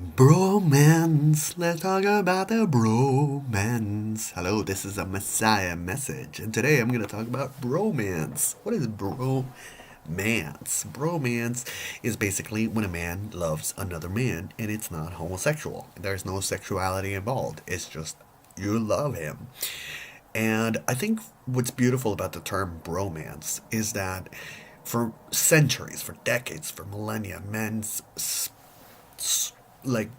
Bromance. Let's talk about the bromance. Hello, this is a Messiah message, and today I'm going to talk about bromance. What is bromance? Bromance is basically when a man loves another man and it's not homosexual. There's no sexuality involved, it's just you love him. And I think what's beautiful about the term bromance is that for centuries, for decades, for millennia, like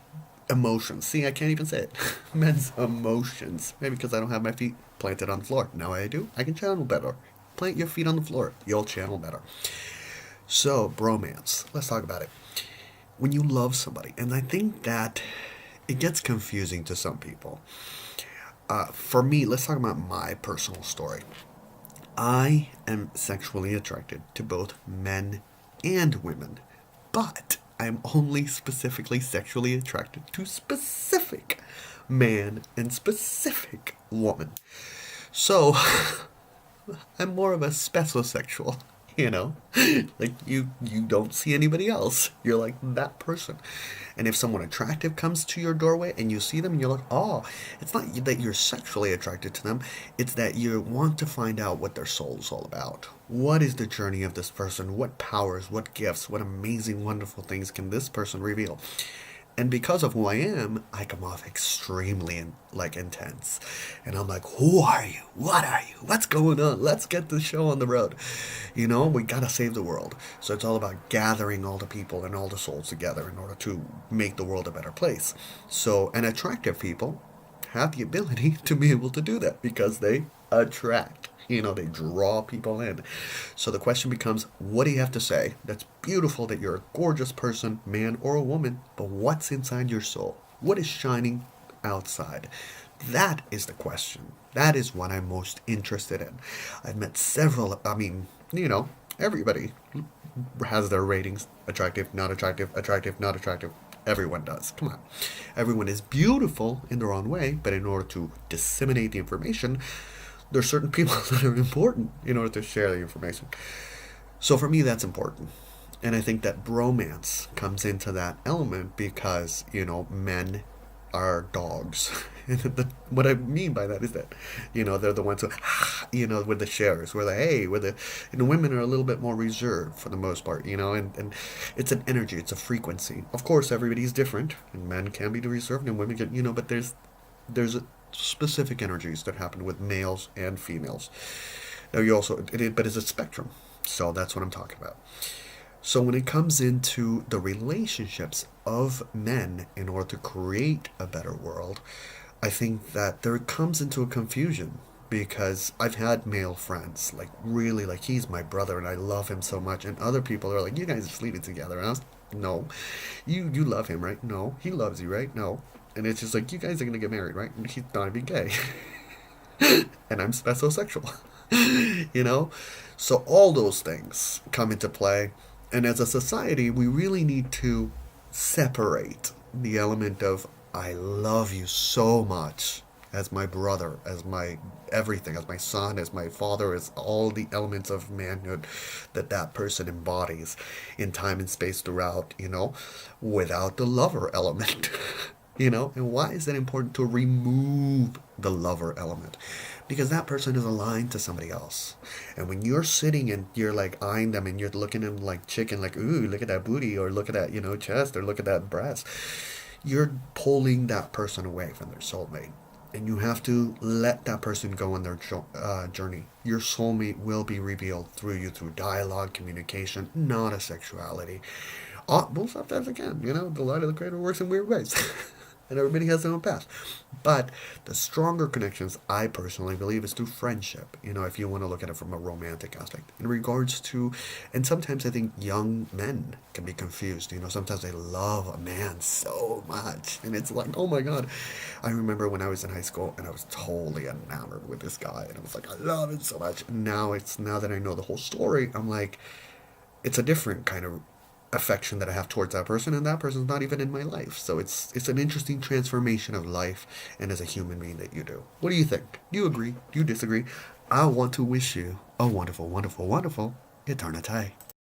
emotions. See, I can't even say it. Men's emotions. Maybe because I don't have my feet planted on the floor. Now I do. I can channel better. Plant your feet on the floor. You'll channel better. So, bromance. Let's talk about it. When you love somebody, and I think that it gets confusing to some people. For me, let's talk about my personal story. I am sexually attracted to both men and women, but I'm only specifically sexually attracted to specific man and specific woman. So I'm more of a speciosexual, you know? Like you don't see anybody else. You're like that person. And if someone attractive comes to your doorway and you see them and you're like, "Oh, it's not that you're sexually attracted to them, it's that you want to find out what their soul's all about. What is the journey of this person? What powers, what gifts, what amazing wonderful things can this person reveal?" And because of who I am, I come off extremely intense. And I'm like, "Who are you? What are you? What's going on? Let's get the show on the road." We gotta save the world. So it's all about gathering all the people and all the souls together in order to make the world a better place. So, and attractive people have the ability to be able to do that because they attract. They draw people in. So the question becomes, what do you have to say? That's beautiful that you're a gorgeous person, man or a woman, but what's inside your soul? What is shining outside? That is the question. That is what I'm most interested in. I've met several, everybody has their ratings: attractive, not attractive, attractive, not attractive. Everyone does. Come on. Everyone is beautiful in their own way, but in order to disseminate the information, there's certain people that are important in order to share the information. So for me, that's important. And I think that bromance comes into that element because, men are dogs. And what I mean by that is that, they're the ones who, with the shares, where women are a little bit more reserved for the most part, and it's an energy, it's a frequency. Of course, everybody's different, and men can be reserved and women can, but there's a specific energies that happen with males and females. Now but it's a spectrum. So that's what I'm talking about. So when it comes into the relationships of men in order to create a better world, I think that there comes into a confusion because I've had male friends, like really, like he's my brother and I love him so much, and other people are like, "You guys are sleeping together," and I was, "No, you love him, right? No, he loves you, right? No." And it's just like, "You guys are gonna get married, right?" And he's not even gay. And I'm speciosexual. you know? So all those things come into play. And as a society, we really need to separate the element of "I love you so much" as my brother, as my everything, as my son, as my father, as all the elements of manhood that person embodies in time and space throughout, without the lover element. And why is it important to remove the lover element? Because that person is aligned to somebody else. And when you're sitting and you're like eyeing them and you're looking at them like chicken, like, "Ooh, look at that booty," or "Look at that, chest," or "Look at that breast," you're pulling that person away from their soulmate. And you have to let that person go on their journey. Your soulmate will be revealed through you, through dialogue, communication, not a sexuality. Well, sometimes again, the light of the creator works in weird ways. And everybody has their own path. But the stronger connections, I personally believe, is through friendship. If you want to look at it from a romantic aspect. In regards to, and sometimes I think young men can be confused. Sometimes they love a man so much. And it's like, oh my God. I remember when I was in high school and I was totally enamored with this guy. And I was like, I love him so much. And now that I know the whole story, I'm like, it's a different kind of affection that I have towards that person, and that person's not even in my life. So it's an interesting transformation of life and as a human being that you do. What do you think? Do you agree? Do you disagree? I want to wish you a wonderful, wonderful, wonderful eternity.